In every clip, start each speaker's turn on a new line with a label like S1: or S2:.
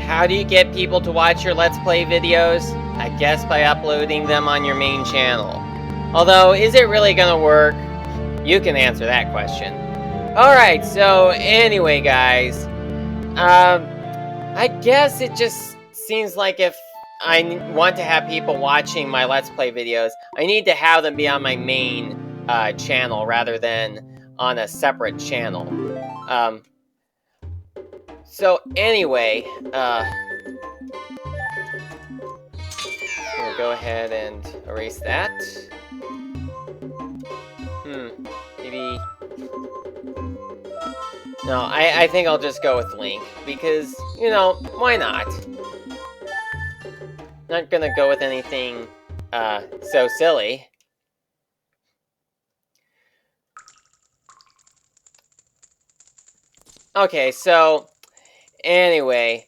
S1: How do you get people to watch your Let's Play videos? I guess by uploading them on your main channel. Although, is it really gonna work? You can answer that question. Alright, so anyway, guys. I guess it just seems like if I want to have people watching my Let's Play videos, I need to have them be on my main channel rather than on a separate channel. So anyway, we'll go ahead and erase that. Maybe... No, I think I'll just go with Link, because, you know, why not? Not gonna go with anything, so silly. Okay, so, anyway,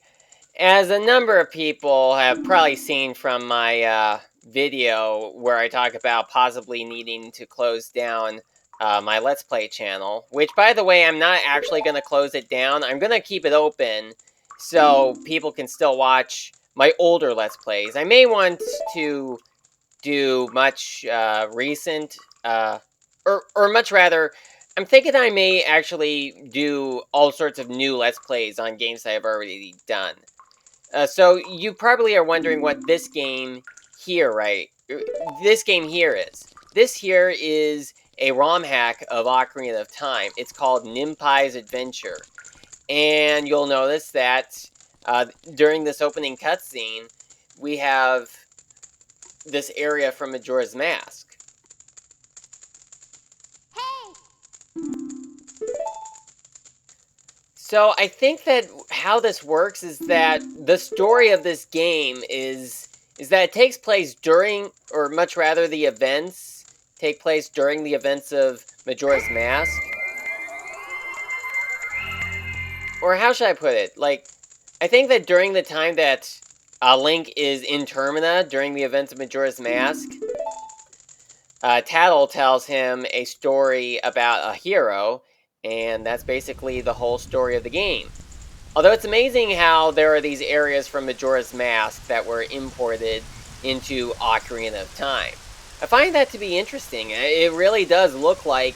S1: as a number of people have probably seen from my, video where I talk about possibly needing to close down my Let's Play channel, which, by the way, I'm not actually going to close it down. I'm going to keep it open so people can still watch my older Let's Plays. I may want to do much recent, or much rather, I'm thinking I may actually do all sorts of new Let's Plays on games that I've already done. So you probably are wondering what this game here, right? This game here is. This here is a Rom-Hack of Ocarina of Time. It's called Nimpize Adventure. And you'll notice that during this opening cutscene, we have this area from Majora's Mask. Hey! So I think that how this works is that the story of this game is that it takes place during, or much rather the events take place during the events of Majora's Mask. Or how should I put it? Like, I think that during the time that Link is in Termina, during the events of Majora's Mask, Tattle tells him a story about a hero, and that's basically the whole story of the game. Although it's amazing how there are these areas from Majora's Mask that were imported into Ocarina of Time. I find that to be interesting. It really does look like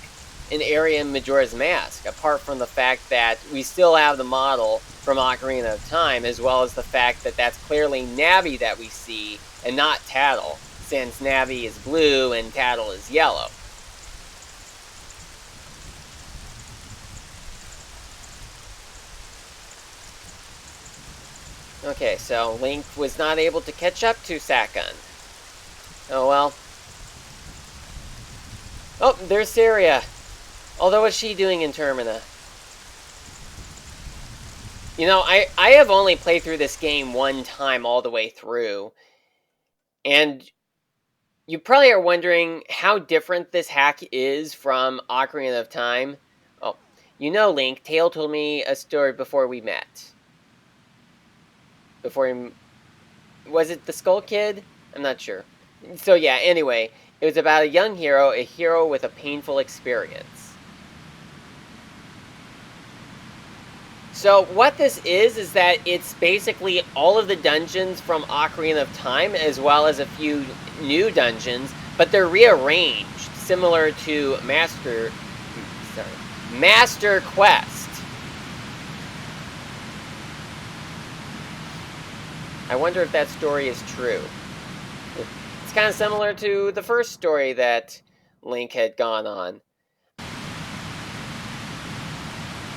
S1: an area in Majora's Mask, apart from the fact that we still have the model from Ocarina of Time, as well as the fact that that's clearly Navi that we see, and not Tattle, since Navi is blue and Tattle is yellow. Okay, so Link was not able to catch up to Sakun. Oh well. Oh, there's Syria. Although, what's she doing in Termina? You know, I have only played through this game one time all the way through. And you probably are wondering how different this hack is from Ocarina of Time. Oh, you know, Link, Tail told me a story before we met. Before he... Was it the Skull Kid? I'm not sure. So yeah, anyway, it was about a young hero, a hero with a painful experience. So what this is that it's basically all of the dungeons from Ocarina of Time, as well as a few new dungeons, but they're rearranged, similar to Master Quest. I wonder if that story is true. It's kind of similar to the first story that Link had gone on.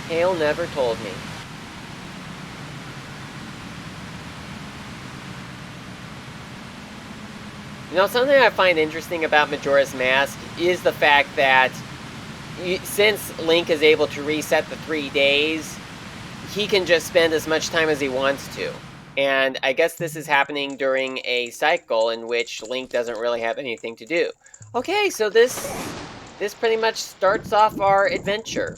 S1: Hale never told me. You know, something I find interesting about Majora's Mask is the fact that since Link is able to reset the 3 days, he can just spend as much time as he wants to. And I guess this is happening during a cycle in which Link doesn't really have anything to do. Okay, so this pretty much starts off our adventure.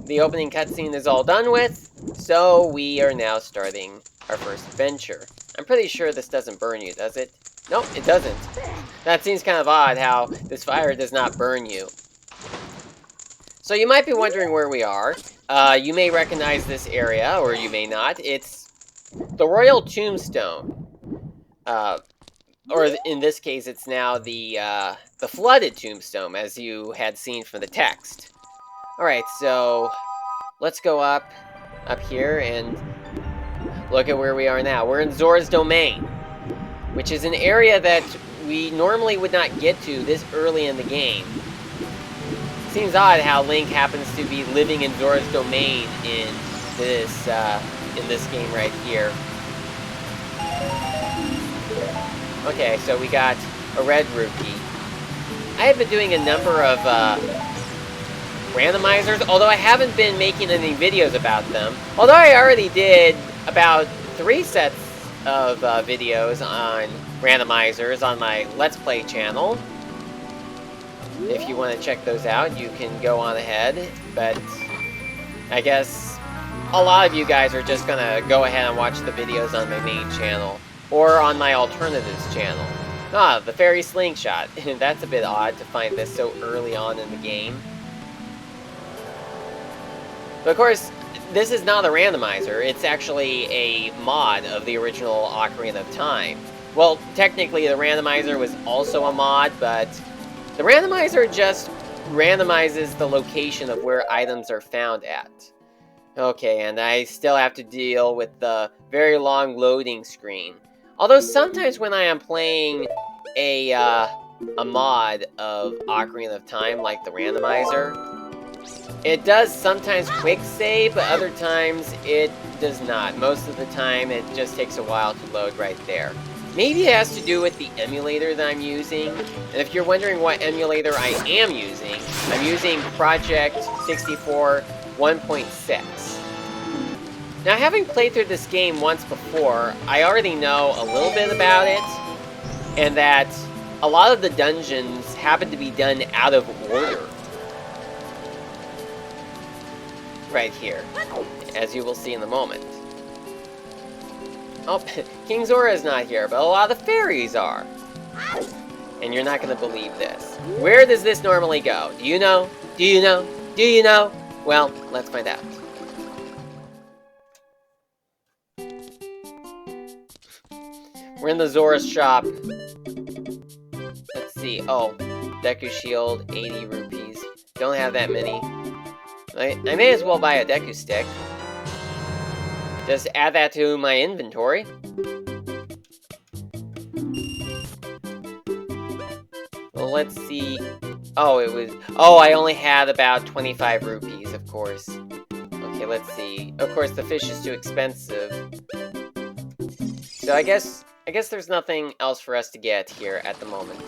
S1: The opening cutscene is all done with, so we are now starting our first adventure. I'm pretty sure this doesn't burn you, does it? Nope, it doesn't. That seems kind of odd how this fire does not burn you. So you might be wondering where we are. You may recognize this area, or you may not. It's the Royal Tombstone, or in this case, it's now the Flooded Tombstone, as you had seen from the text. Alright, so let's go up here and look at where we are now. We're in Zora's Domain, which is an area that we normally would not get to this early in the game. Seems odd how Link happens to be living in Zora's Domain in this game right here. Okay, so we got a red rupee. I have been doing a number of randomizers, although I haven't been making any videos about them. Although I already did about 3 sets of videos on randomizers on my Let's Play channel. If you want to check those out, you can go on ahead. But I guess a lot of you guys are just gonna go ahead and watch the videos on my main channel or on my alternatives channel. Ah, the fairy slingshot. That's a bit odd to find this so early on in the game. But of course, this is not a randomizer. It's actually a mod of the original Ocarina of Time. Well, technically the randomizer was also a mod, but the randomizer just randomizes the location of where items are found at. Okay, and I still have to deal with the very long loading screen. Although sometimes when I am playing a mod of Ocarina of Time, like the randomizer, it does sometimes quick save, but other times it does not. Most of the time it just takes a while to load right there. Maybe it has to do with the emulator that I'm using. And if you're wondering what emulator I am using, I'm using Project 64 1.6. Now, having played through this game once before, I already know a little bit about it, and that a lot of the dungeons happen to be done out of order. Right here, as you will see in a moment. Oh, King Zora is not here, but a lot of the fairies are. And you're not going to believe this. Where does this normally go? Do you know? Do you know? Do you know? Well, let's find out. We're in the Zora shop. Let's see. Oh, Deku Shield, 80 rupees. Don't have that many. I may as well buy a Deku Stick. Just add that to my inventory. Well, let's see. Oh, I only had about 25 rupees, of course. Okay, let's see. Of course, the fish is too expensive. So I guess there's nothing else for us to get here at the moment.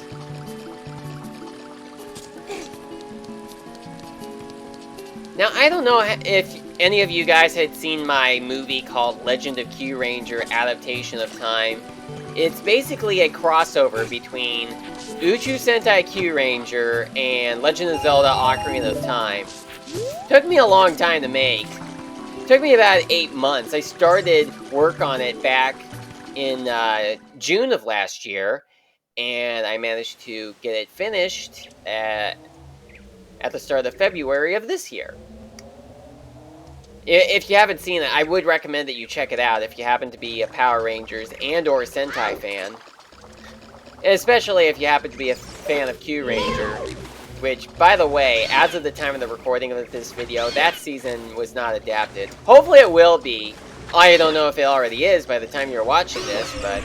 S1: Now, I don't know if any of you guys had seen my movie called Legend of Kyuranger Adaptation of Time. It's basically a crossover between Uchu Sentai Kyuranger and Legend of Zelda Ocarina of Time. Took me a long time to make. Took me about 8 months. I started work on it back in June of last year, and I managed to get it finished at the start of February of this year. If you haven't seen it, I would recommend that you check it out if you happen to be a Power Rangers and or Sentai fan. Especially if you happen to be a fan of Kyuranger, which, by the way, as of the time of the recording of this video, that season was not adapted. Hopefully it will be. I don't know if it already is by the time you're watching this, but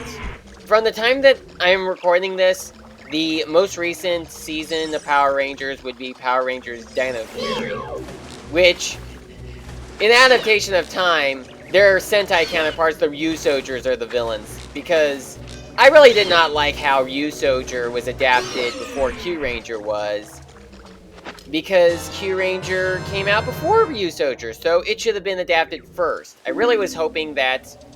S1: from the time that I'm recording this, the most recent season of Power Rangers would be Power Rangers Dino Fury, which, in Adaptation of Time, their Sentai counterparts, the Ryusougers, are the villains, because I really did not like how Ryusouger was adapted before Kyuranger was, because Kyuranger came out before Ryusouger, so it should have been adapted first. I really was hoping that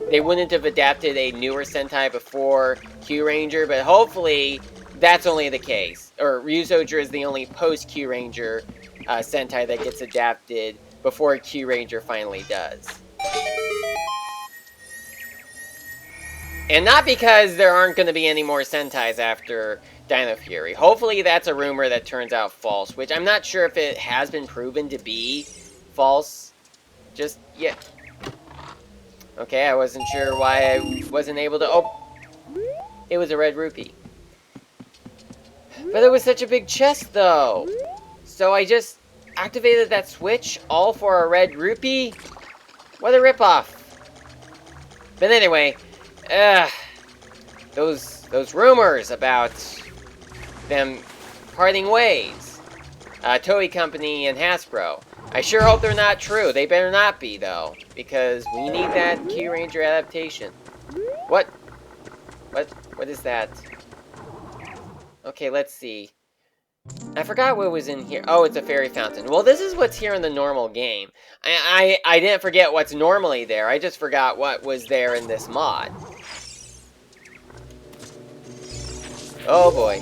S1: they wouldn't have adapted a newer Sentai before Kyuranger, but hopefully that's only the case. Or Ryusouger is the only post-Kyuranger Sentai that gets adapted before Kyuranger finally does. And not because there aren't going to be any more Sentais after Dino Fury. Hopefully that's a rumor that turns out false, which I'm not sure if it has been proven to be false just yet. Okay, I wasn't sure why I wasn't able to... Oh! It was a red rupee. But it was such a big chest, though! So I just activated that switch, all for a red rupee? What a ripoff! But anyway, those rumors about them parting ways, Toei Company and Hasbro. I sure hope they're not true. They better not be, though, because we need that Kyuranger adaptation. What is that? Okay, let's see. I forgot what was in here. Oh, it's a fairy fountain. Well, this is what's here in the normal game. I didn't forget what's normally there. I just forgot what was there in this mod. Oh boy.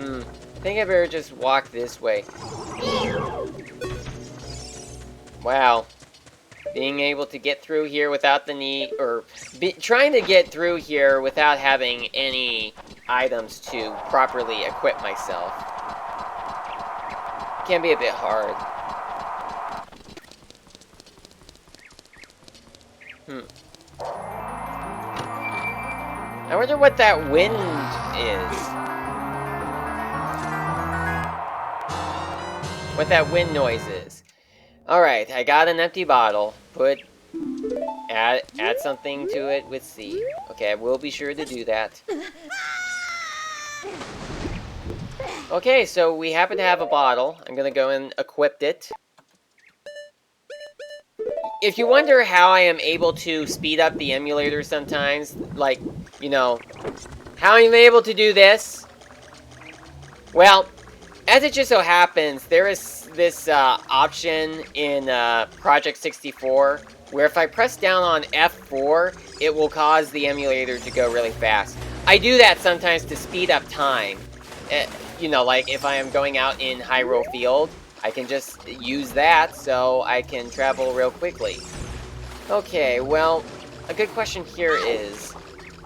S1: I think I better just walk this way. Wow. Being able to get through here without the need, or trying to get through here without having any items to properly equip myself. Can be a bit hard. I wonder what that wind is. What that wind noise is. Alright, I got an empty bottle. Add something to it with C. Okay, I will be sure to do that. Okay, so we happen to have a bottle. I'm gonna go and equip it. If you wonder how I am able to speed up the emulator sometimes, like, you know, how I'm able to do this? Well, as it just so happens, there is this option in Project 64 where if I press down on F4, it will cause the emulator to go really fast. I do that sometimes to speed up time. You know, like if I am going out in Hyrule Field, I can just use that so I can travel real quickly. Okay, well, a good question here is,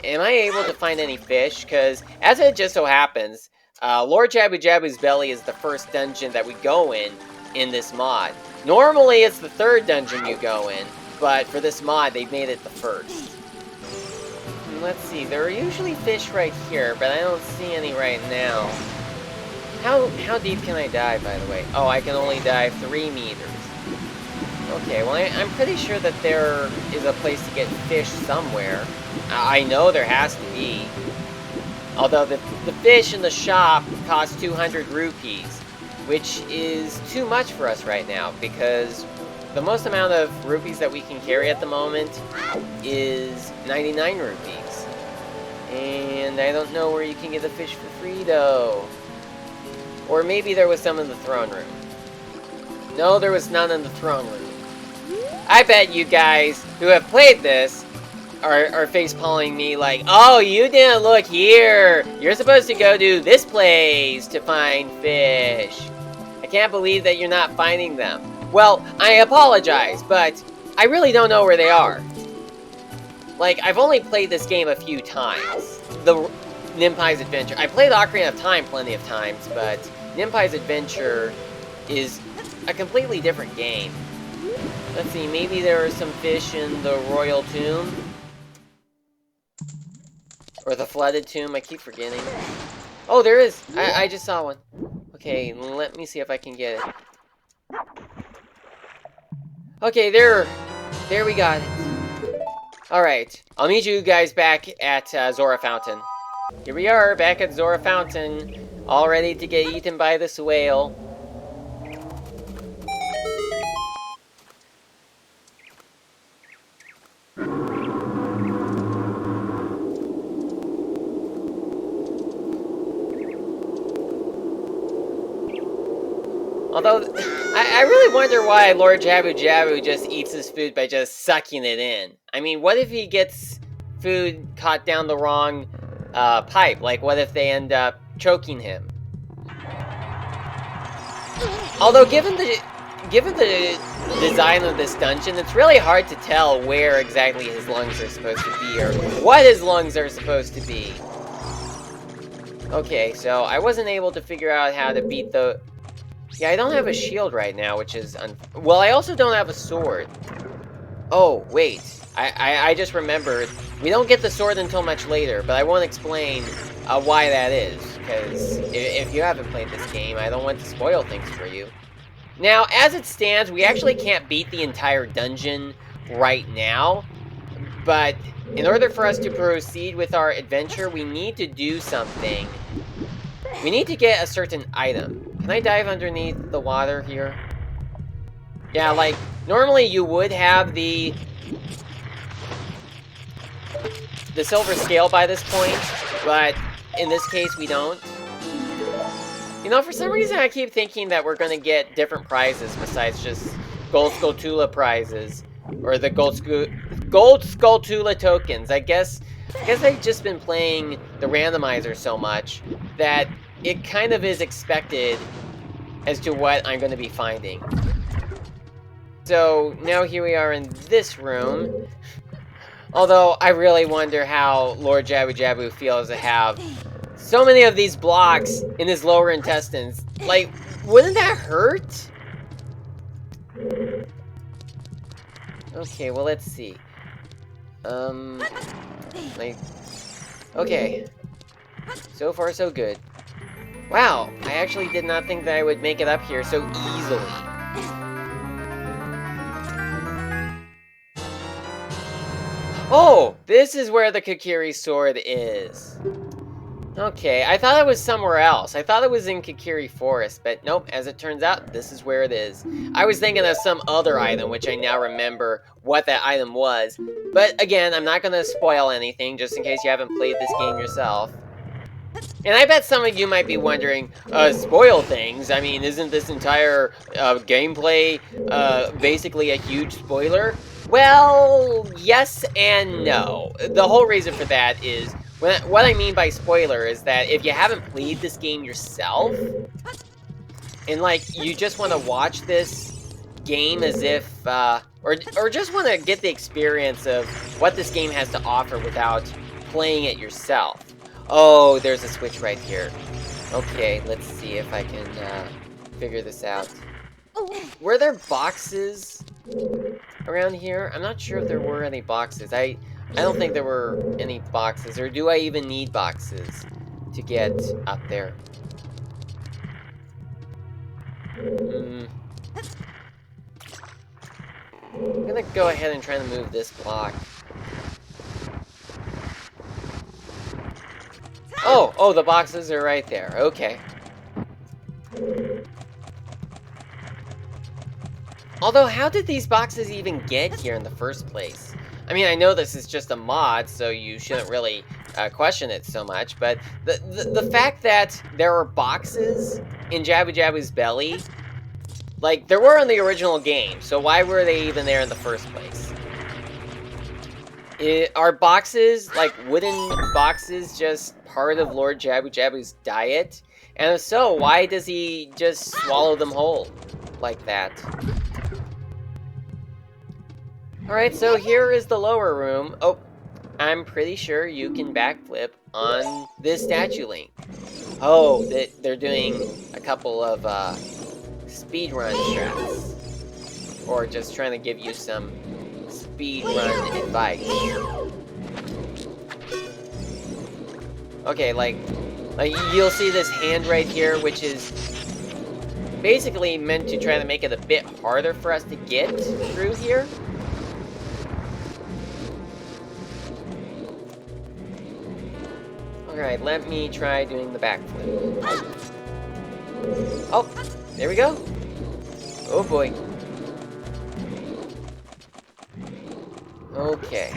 S1: am I able to find any fish? Because as it just so happens, Lord Jabu Jabu's belly is the first dungeon that we go in this mod. Normally it's the third dungeon you go in, but for this mod they've made it the first. Let's see, there are usually fish right here, but I don't see any right now. How deep can I dive, by the way? Oh, I can only dive 3 meters. Okay, well I'm pretty sure that there is a place to get fish somewhere. I know there has to be. Although the fish in the shop cost 200 rupees, which is too much for us right now, because the most amount of rupees that we can carry at the moment is 99 rupees. And I don't know where you can get the fish for free, though. Or maybe there was some in the throne room. No, there was none in the throne room. I bet you guys who have played this are face-palming me like, oh, you didn't look here! You're supposed to go to this place to find fish. I can't believe that you're not finding them. Well, I apologize, but I really don't know where they are. Like, I've only played this game a few times. The Nimpize Adventure. I played Ocarina of Time plenty of times, but Nimpize Adventure is a completely different game. Let's see, maybe there are some fish in the Royal Tomb? Or the Flooded Tomb, I keep forgetting. Oh, there is! I just saw one. Okay, let me see if I can get it. Okay, there we got it. Alright, I'll meet you guys back at Zora Fountain. Here we are, back at Zora Fountain, all ready to get eaten by this whale. Although, I really wonder why Lord Jabu Jabu just eats his food by just sucking it in. I mean, what if he gets food caught down the wrong pipe? Like, what if they end up choking him? Although, given the design of this dungeon, it's really hard to tell where exactly his lungs are supposed to be, or what his lungs are supposed to be. Okay, so I wasn't able to figure out how to beat the... Yeah, I don't have a shield right now, which is... well, I also don't have a sword. Oh, wait. I just remembered. We don't get the sword until much later, but I won't explain why that is. Because if you haven't played this game, I don't want to spoil things for you. Now, as it stands, we actually can't beat the entire dungeon right now. But in order for us to proceed with our adventure, we need to do something. We need to get a certain item. Can I dive underneath the water here? Yeah, like, normally you would have the silver scale by this point, but in this case we don't. You know, for some reason I keep thinking that we're going to get different prizes besides just Gold Skulltula prizes, or the Gold Skulltula tokens. I guess I've just been playing the randomizer so much that it kind of is expected as to what I'm going to be finding. So now here we are in this room. Although, I really wonder how Lord Jabu Jabu feels to have so many of these blocks in his lower intestines. Like, wouldn't that hurt? Okay, well, let's see. Like, okay. So far, so good. Wow, I actually did not think that I would make it up here so easily. Oh, this is where the Kokiri sword is. Okay, I thought it was somewhere else. I thought it was in Kokiri Forest, but nope, as it turns out, this is where it is. I was thinking of some other item, which I now remember what that item was. But again, I'm not going to spoil anything, just in case you haven't played this game yourself. And I bet some of you might be wondering, spoil things? I mean, isn't this entire gameplay basically a huge spoiler? Well, yes and no. The whole reason for that is, what I mean by spoiler is that if you haven't played this game yourself, and like, you just want to watch this game as if, or just want to get the experience of what this game has to offer without playing it yourself. Oh, there's a switch right here. Okay, let's see if I can figure this out. Were there boxes around here? I'm not sure if there were any boxes. I don't think there were any boxes, or do I even need boxes to get up there? I'm gonna go ahead and try to move this block. Oh, the boxes are right there. Okay. Although, how did these boxes even get here in the first place? I mean, I know this is just a mod, so you shouldn't really question it so much, but the fact that there are boxes in Jabu Jabu's belly, like, there were in the original game, so why were they even there in the first place? Are boxes, like wooden boxes, just part of Lord Jabu Jabu's diet? And if so, why does he just swallow them whole like that? Alright, so here is the lower room. Oh, I'm pretty sure you can backflip on this statue link. Oh, they're doing a couple of speedrun strats. Or just trying to give you some speedrun advice. Okay, like you'll see this hand right here, which is basically meant to try to make it a bit harder for us to get through here. Alright, let me try doing the backflip. Oh, there we go. Oh boy. Okay.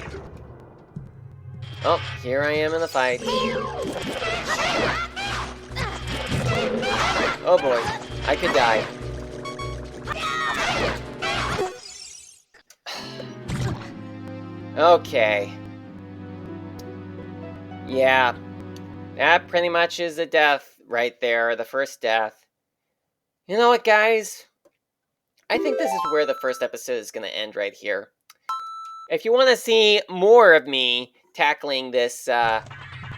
S1: Oh, here I am in the fight. Oh boy, I could die. Okay. Yeah. That pretty much is a death right there, the first death. You know what, guys? I think this is where the first episode is going to end right here. If you want to see more of me tackling this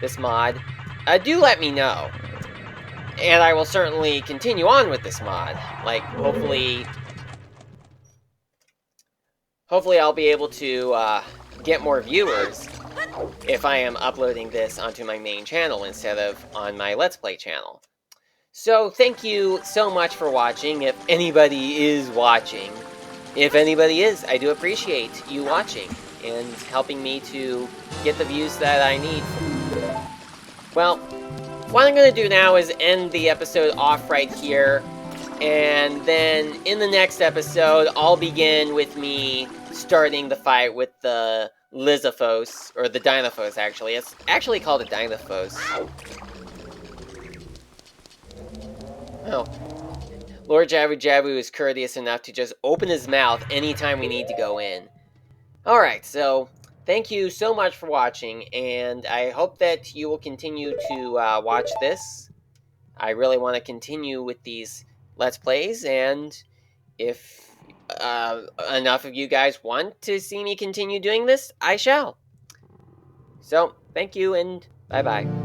S1: this mod, do let me know. And I will certainly continue on with this mod. Like, hopefully I'll be able to get more viewers if I am uploading this onto my main channel instead of on my Let's Play channel. So, thank you so much for watching, if anybody is watching. If anybody is, I do appreciate you watching and helping me to get the views that I need. Well, what I'm going to do now is end the episode off right here, and then in the next episode, I'll begin with me starting the fight with the Lizophos, or the Dinophos, actually. It's actually called a Dinophos. Oh. Lord Jabu Jabu is courteous enough to just open his mouth anytime we need to go in. Alright, so thank you so much for watching, and I hope that you will continue to watch this. I really want to continue with these Let's Plays, and if enough of you guys want to see me continue doing this, I shall. So, thank you, and bye-bye.